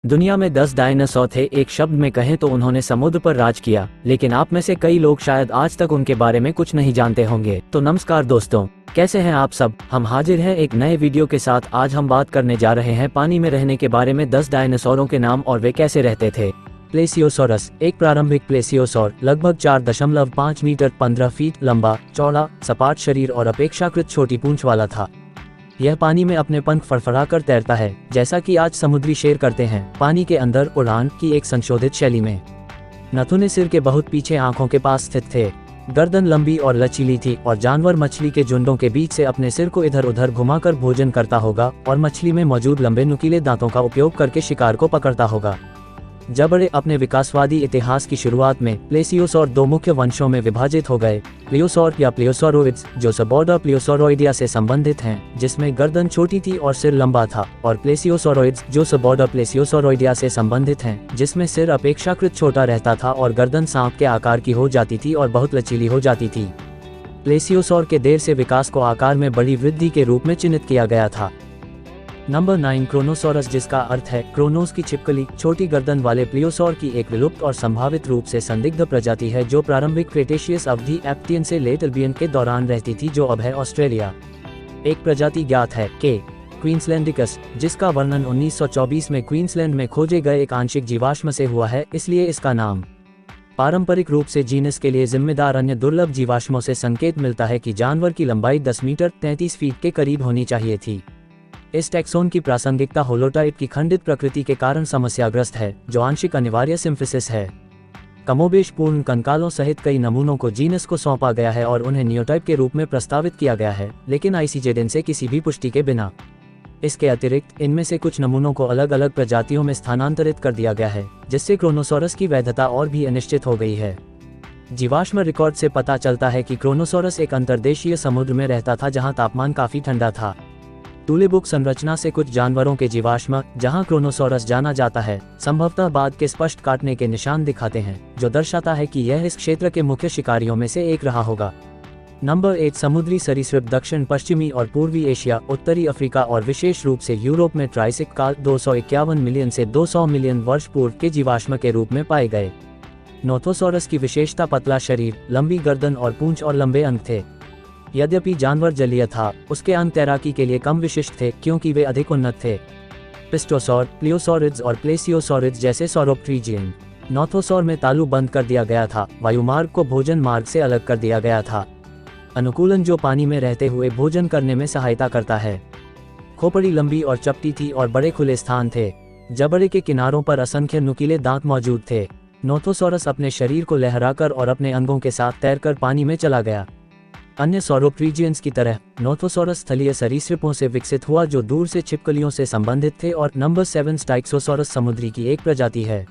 दुनिया में 10 डायनासोर थे। एक शब्द में कहें तो उन्होंने समुद्र पर राज किया, लेकिन आप में से कई लोग शायद आज तक उनके बारे में कुछ नहीं जानते होंगे। तो नमस्कार दोस्तों, कैसे हैं आप सब। हम हाजिर हैं एक नए वीडियो के साथ। आज हम बात करने जा रहे हैं पानी में रहने के बारे में 10 डायनासोरों के नाम और वे कैसे रहते थे। प्लेसियोसोरस। एक प्रारंभिक प्लेसियोसोर लगभग 4.5 मीटर 15 फीट लंबा, चौड़ा, सपाट शरीर और अपेक्षाकृत छोटी पूंछ वाला था। यह पानी में अपने पंख फड़फड़ाकर तैरता है, जैसा कि आज समुद्री शेर करते हैं, पानी के अंदर उड़ान की एक संशोधित शैली में। नथुने सिर के बहुत पीछे आंखों के पास स्थित थे। गर्दन लंबी और लचीली थी और जानवर मछली के झुंडों के बीच से अपने सिर को इधर उधर घुमाकर भोजन करता होगा और मछली में मौजूद लंबे नुकीले दांतों का उपयोग करके शिकार को पकड़ता होगा। जबड़े अपने विकासवादी इतिहास की शुरुआत में प्लेसियोसोर दो मुख्य वंशों में विभाजित हो गए। प्लियोसोर या प्लियोसोरोइड्स जो सबॉर्डर प्लियोसोरोइडिया से संबंधित हैं, जिसमें गर्दन छोटी थी और सिर लंबा था, और प्लेसियोसोरोइड्स जो सबॉर्डर प्लेसियोसोरोइडिया से संबंधित हैं, जिसमें सिर अपेक्षाकृत छोटा रहता था और गर्दन सांप के आकार की हो जाती थी और बहुत लचीली हो जाती थी। प्लेसियोसोर के देर से विकास को आकार में बड़ी वृद्धि के रूप में चिन्हित किया गया था। नंबर 9 क्रोनोसोरस, जिसका अर्थ है क्रोनोस की छिपकली, छोटी गर्दन वाले प्लियोसोर की एक विलुप्त और संभावित रूप से संदिग्ध प्रजाति है जो प्रारंभिक क्रेटेशियस अवधि एप्टियन से लेट अल्बियन के दौरान रहती थी, जो अब है ऑस्ट्रेलिया। एक प्रजाति ज्ञात है के क्वींसलैंडिकस, जिसका वर्णन 1924 में क्वींसलैंड में खोजे गए एक आंशिक जीवाश्म से हुआ है, इसलिए इसका नाम। पारंपरिक रूप से जीनस के लिए जिम्मेदार अन्य दुर्लभ जीवाश्मों से संकेत मिलता है कि जानवर की लंबाई 10 मीटर 33 फीट के करीब होनी चाहिए थी। इस टैक्सोन की प्रासंगिकता होलोटाइप की खंडित प्रकृति के कारण समस्याग्रस्त है, जो आंशिक अनिवार्य सिम्फिसिस है। कमोबेश पूर्ण कंकालों सहित कई नमूनों को जीनस को सौंपा गया है और उन्हें नियोटाइप के रूप में प्रस्तावित किया गया है, लेकिन आईसीजेड से किसी भी पुष्टि के बिना। इसके अतिरिक्त इनमें से कुछ नमूनों को अलग अलग प्रजातियों में स्थानांतरित कर दिया गया है, जिससे क्रोनोसोरस की वैधता और भी अनिश्चित हो गई है। जीवाश्म रिकॉर्ड से पता चलता है कि क्रोनोसोरस एक अंतर्देशीय समुद्र में रहता था जहां तापमान काफी ठंडा था। टूलेबुक संरचना से कुछ जानवरों के जीवाश्म, जहां क्रोनोसोरस जाना जाता है, संभवतः बाद के स्पष्ट काटने के निशान दिखाते हैं, जो दर्शाता है कि यह इस क्षेत्र के मुख्य शिकारियों में से एक रहा होगा। नंबर 8 समुद्री सरीसृप दक्षिण पश्चिमी और पूर्वी एशिया, उत्तरी अफ्रीका और विशेष रूप से यूरोप में ट्राइसिक काल 251 मिलियन से 200 मिलियन वर्ष पूर्व के जीवाश्म के रूप में पाए गए। नोथोसोरस की विशेषता पतला शरीर, लंबी गर्दन और पूंछ और लंबे अंक थे। यद्यपि जानवर जलीय था, उसके अंग तैराकी के लिए कम विशिष्ट थे क्योंकि वे अधिक उन्नत थे। पिस्टोसौर, प्लियोसोरिड्स और प्लेसियोसोरिड्स जैसे सौरोप्ट्रीजियन। नोथोसौर में तालु बंद कर दिया गया था, वायुमार्ग को भोजन मार्ग से अलग कर दिया गया था। अनुकूलन जो पानी में रहते हुए भोजन करने में सहायता करता है। खोपड़ी लंबी और चपटी थी और बड़े खुले स्थान थे। जबड़े के किनारों पर असंख्य नुकीले दांत मौजूद थे। नोथोसोरस अपने शरीर को लहराकर और अपने अंगों के साथ तैरकर पानी में चला गया। अन्य सौरोप्ट्रीजियंस की तरह नोथोसोरस स्थलीय सरीसृपों से विकसित हुआ जो दूर से छिपकलियों से संबंधित थे। और नंबर 7 स्टाइक्सोसोरस समुद्री की एक प्रजाति है।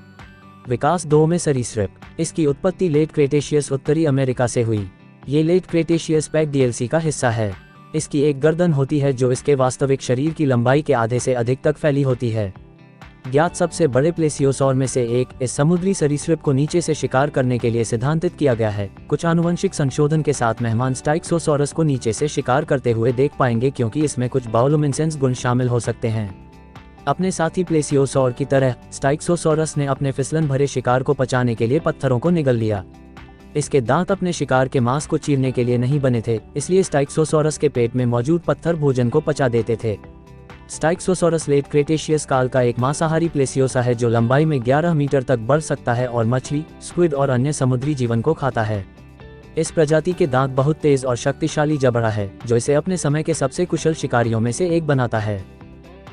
विकास 2 में सरीसृप। इसकी उत्पत्ति लेट क्रेटेशियस उत्तरी अमेरिका से हुई। ये लेट क्रेटेशियस पैक डीएलसी का हिस्सा है। इसकी एक गर्दन होती है जो इसके वास्तविक शरीर की लंबाई के आधे से अधिक तक फैली होती है। ज्ञात सबसे बड़े प्लेसियोसोर में से एक, इस समुद्री सरीसृप को नीचे से शिकार करने के लिए सिद्धांतित किया गया है। कुछ आनुवंशिक संशोधन के साथ मेहमान स्टाइक्सोसोरस को नीचे से शिकार करते हुए देख पाएंगे क्योंकि इसमें कुछ बायोलुमिनेसेंस गुण शामिल हो सकते हैं। अपने साथी प्लेसियोसोर की तरह स्टाइक्सोसोरस ने अपने फिसलन भरे शिकार को पचाने के लिए पत्थरों को निगल लिया। इसके दांत अपने शिकार के मांस को चीरने के लिए नहीं बने थे, इसलिए स्टाइक्सोसोरस के पेट में मौजूद पत्थर भोजन को पचा देते थे। स्टाइक्सोसोरस लेट क्रेटेशियस काल का एक मांसाहारी प्लेसियोसा है जो लंबाई में 11 मीटर तक बढ़ सकता है और मछली, स्क्विड और अन्य समुद्री जीवन को खाता है। इस प्रजाति के दांत बहुत तेज और शक्तिशाली जबड़ा है, जो इसे अपने समय के सबसे कुशल शिकारियों में से एक बनाता है।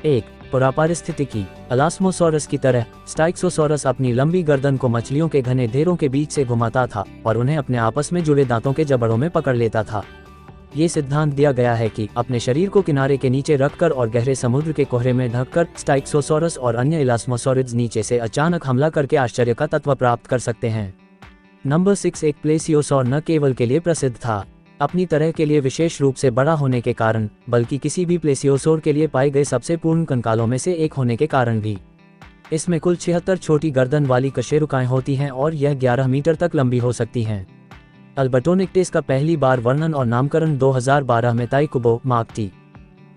एक पुरापारिस्थितिकी। अलास्मोसोरस की तरह स्टाइक्सोसोरस अपनी लंबी गर्दन को मछलियों के घने ढेरों के बीच से घुमाता था और उन्हें अपने आपस में जुड़े दांतों के जबड़ों में पकड़ लेता था। ये सिद्धांत दिया गया है कि अपने शरीर को किनारे के नीचे रखकर और गहरे समुद्र के कोहरे में ढककर स्टाइक्सोसोरस और अन्य इलास्मोसोरिड्स नीचे से अचानक हमला करके आश्चर्य का तत्व प्राप्त कर सकते हैं। नंबर 6 एक प्लेसियोसोर न केवल के लिए प्रसिद्ध था, अपनी तरह के लिए विशेष रूप से बड़ा होने के कारण, बल्कि किसी भी प्लेसियोसोर के लिए पाए गए सबसे पूर्ण कंकालों में से एक होने के कारण भी। इसमें कुल 76 छोटी गर्दन वाली कशेरुकाएं होती हैं और यह 11 मीटर तक लंबी हो सकती हैं। अल्बर्टोनिक्टेस का पहली बार वर्णन और नामकरण 2012 में ताई कुबो, मार्क टी,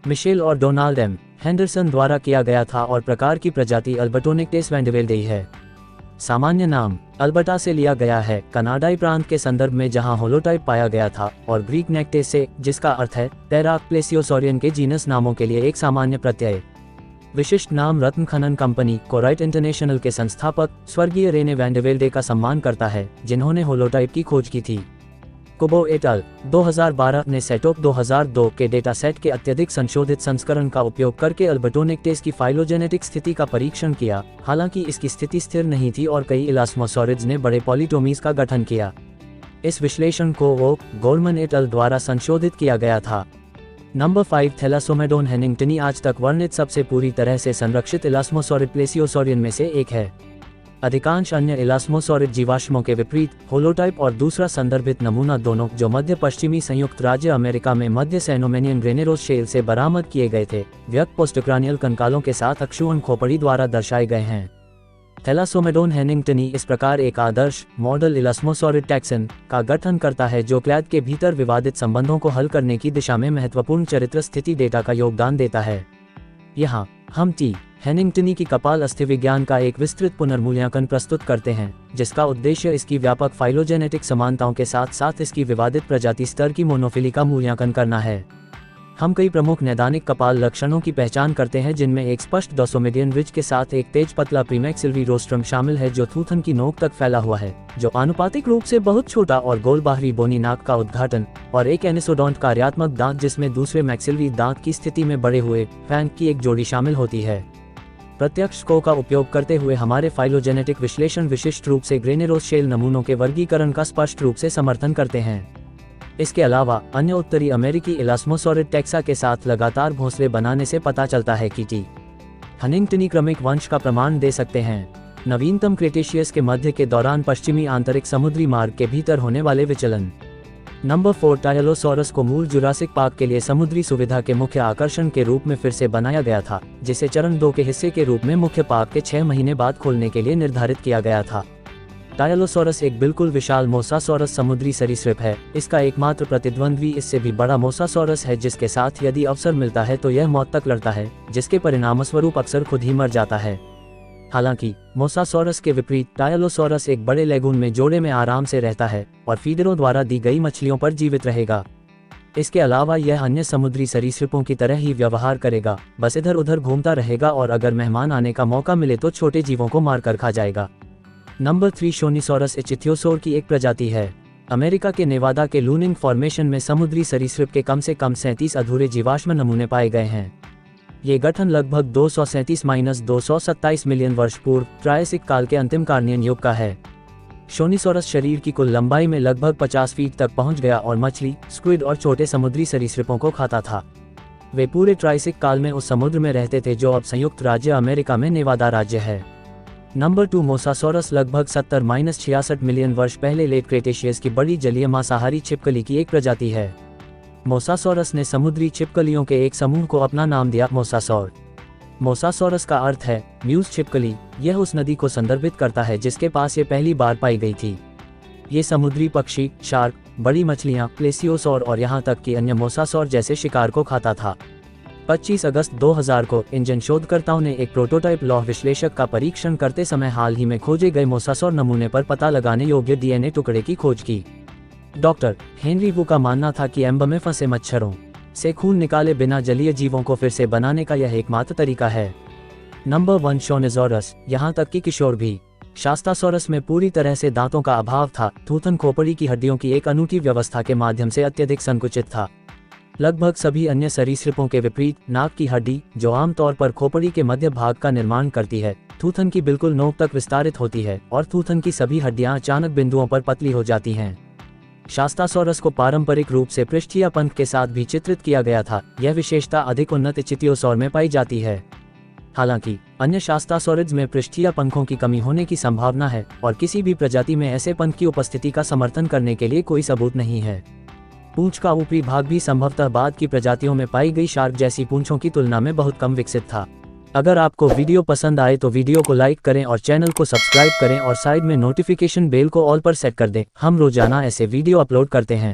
मिशेल और डोनाल्ड एम हेंडरसन द्वारा किया गया था और प्रकार की प्रजाति अल्बर्टोनिक्टेस वैंडेवेल्डेई है। सामान्य नाम अल्बर्टा से लिया गया है, कनाडाई प्रांत के संदर्भ में जहां होलोटाइप पाया गया था, और ग्रीक नेक्टेस से, जिसका अर्थ है तैराक, प्लेसियोसॉरियन के जीनस नामों के लिए एक सामान्य प्रत्यय। विशिष्ट नाम रत्न खनन कंपनी कोराइट इंटरनेशनल के संस्थापक स्वर्गीय रेने वैंडेवेल्डे का सम्मान करता है, जिन्होंने होलोटाइप की खोज की थी। कुबो एट अल. 2012 ने सेटोप 2002 के डेटा सेट के अत्यधिक संशोधित संस्करण का उपयोग करके अल्बर्टोनिक्टेस की फाइलोजेनेटिक स्थिति का परीक्षण किया। हालांकि इसकी स्थिति स्थिर नहीं थी और कई इलास्मोसॉरिड्स ने बड़े पॉलीटोमीज का गठन किया। इस विश्लेषण को गोल्मन एट अल द्वारा संशोधित किया गया था। नंबर 5 थैलासोमेडोन हेनिंगटनी आज तक वर्णित सबसे पूरी तरह से संरक्षित इलास्मोसॉरिड प्लेसियोसॉरियन में से एक है। अधिकांश अन्य इलास्मोसॉरिड जीवाश्मों के विपरीत होलोटाइप और दूसरा संदर्भित नमूना दोनों, जो मध्य पश्चिमी संयुक्त राज्य अमेरिका में मध्य सैनोमेनियन ग्रेनेरोस शेल से बरामद किए गए थे, व्यक्त पोस्टक्रानियल कंकालों के साथ अक्षुवण खोपड़ी द्वारा दर्शाए गए हैं। थैलासोमेडोन हेनिंगटनी इस प्रकार एक आदर्श मॉडल इलास्मोसॉरिड टैक्सन का गठन करता है, जो क्लैद के भीतर विवादित संबंधों को हल करने की दिशा में महत्वपूर्ण चरित्र स्थिति डेटा का योगदान देता है। यहाँ हम टी हेनिंगटनी की कपाल अस्थिविज्ञान का एक विस्तृत पुनर्मूल्यांकन प्रस्तुत करते हैं, जिसका उद्देश्य इसकी व्यापक फाइलोजेनेटिक समानताओं के साथ साथ इसकी विवादित प्रजाति स्तर की मोनोफिली का मूल्यांकन करना है। हम कई प्रमुख नैदानिक कपाल लक्षणों की पहचान करते हैं, जिनमें एक स्पष्ट डोसोमेडियन रिज के साथ एक तेज पतला प्रीमैक्सिलरी रोस्ट्रम शामिल है, जो थूथन की नोक तक फैला हुआ है, जो आनुपातिक रूप से बहुत छोटा और गोल बाहरी बोनी नाक का उद्घाटन, और एक एनिसोडोंट कार्यात्मक दांत जिसमें दूसरे मैक्सिलरी दांत की स्थिति में बड़े हुए फैंक की एक जोड़ी शामिल होती है। प्रत्यक्ष को का उपयोग करते हुए हमारे फाइलोजेनेटिक विश्लेषण विशिष्ट रूप से ग्रेनेरोस शेल नमूनों के वर्गीकरण का स्पष्ट रूप से समर्थन करते हैं। इसके अलावा अन्य उत्तरी अमेरिकी इलास्मोसॉरिड टैक्सा के साथ लगातार घोंसले बनाने से पता चलता है कि टी हेनिंगटनी क्रमिक वंश का प्रमाण दे सकते हैं। नवीनतम क्रेटेशियस के मध्य के दौरान पश्चिमी आंतरिक समुद्री मार्ग के भीतर होने वाले विचलन। नंबर 4 टायलोसॉरस को मूल जुरासिक पार्क के लिए समुद्री सुविधा के मुख्य आकर्षण के रूप में फिर से बनाया गया था, जिसे चरण 2 के हिस्से के रूप में मुख्य पार्क के 6 महीने बाद खोलने के लिए निर्धारित किया गया था। टायलोसॉरस एक बिल्कुल विशाल मोसासॉरस समुद्री सरीसृप है। इसका एकमात्र प्रतिद्वंद्वी इससे भी बड़ा मोसासॉरस है, जिसके साथ यदि अवसर मिलता है तो यह मौत तक लड़ता है, जिसके परिणामस्वरूप अक्सर खुद ही मर जाता है। हालांकि मोसासॉरस के विपरीत टायलोसॉरस एक बड़े लेगून में जोड़े में आराम से रहता है और फीडरों द्वारा दी गई मछलियों पर जीवित रहेगा। इसके अलावा यह अन्य समुद्री सरीसृपों की तरह ही व्यवहार करेगा, बस इधर उधर घूमता रहेगा और अगर मेहमान आने का मौका मिले तो छोटे जीवों को मारकर खा जाएगा। नंबर 3 शोनिसॉरस इचिथियोसोर की एक प्रजाति है। अमेरिका के नेवादा के लूनिंग फॉर्मेशन में समुद्री सरीसृप के कम से कम 37 अधूरे जीवाश्म नमूने पाए गए हैं। ये गठन लगभग 237-227 मिलियन वर्ष पूर्व ट्रायसिक काल के अंतिम कार्नियन युग का है। शोनिसॉरस शरीर की कुल लंबाई में लगभग 50 फीट तक पहुंच गया और मछली, स्क्विड और छोटे समुद्री सरीसृपों को खाता था। वे पूरे ट्रायसिक काल में उस समुद्र में रहते थे जो अब संयुक्त राज्य अमेरिका में नेवादा राज्य है। नंबर 2 मोसासॉरस लगभग 70-66 मिलियन वर्ष पहले लेट क्रेटेशियस की बड़ी जलीय मांसाहारी छिपकली की एक प्रजाति है। मोसासॉरस ने समुद्री छिपकलियों के एक समूह को अपना नाम दिया मोसासॉर। मोसासॉरस का अर्थ है म्यूज छिपकली। यह उस नदी को संदर्भित करता है जिसके पास ये पहली बार पाई गई थी। ये समुद्री पक्षी, शार्क, बड़ी मछलियां, प्लेसियोसॉर और यहाँ तक कि अन्य मोसासॉर जैसे शिकार को खाता था। 25 अगस्त 2000 को इंजन शोधकर्ताओं ने एक प्रोटोटाइप लौह विश्लेषक का परीक्षण करते समय हाल ही में खोजे गए मोसासॉर नमूने पर पता लगाने योग्य डीएनए टुकड़े की खोज की। डॉक्टर हेनरी वू का मानना था कि एम्बर में फंसे मच्छरों से खून निकाले बिना जलीय जीवों को फिर से बनाने का यह एकमात्र तरीका है। नंबर 1 शोनिज़ोरस, यहाँ तक कि किशोर भी। शास्तासोरस में पूरी तरह से दांतों का अभाव था। थूथन खोपड़ी की हड्डियों की एक अनूठी व्यवस्था के माध्यम से अत्यधिक संकुचित था। लगभग सभी अन्य सरीसृपों के विपरीत नाक की हड्डी, जो आमतौर पर खोपड़ी के मध्य भाग का निर्माण करती है, थूथन की बिल्कुल नोक तक विस्तारित होती है और थूथन की सभी हड्डियां अचानक बिंदुओं पर पतली हो जाती हैं। शास्तासोरस को पारंपरिक रूप से पृष्ठीय पंख के साथ भी चित्रित किया गया था। यह विशेषता अधिक उन्नत इचिथियोसौर में पाई जाती है। हालांकि अन्य शास्तासोरिड्स में पृष्ठीय पंखों की कमी होने की संभावना है और किसी भी प्रजाति में ऐसे पंख की उपस्थिति का समर्थन करने के लिए कोई सबूत नहीं है। पूंछ का ऊपरी भाग भी संभवतः बाद की प्रजातियों में पाई गई शार्क जैसी पूंछों की तुलना में बहुत कम विकसित था। अगर आपको वीडियो पसंद आए तो वीडियो को लाइक करें और चैनल को सब्सक्राइब करें और साइड में नोटिफिकेशन बेल को ऑल पर सेट कर दें। हम रोजाना ऐसे वीडियो अपलोड करते हैं।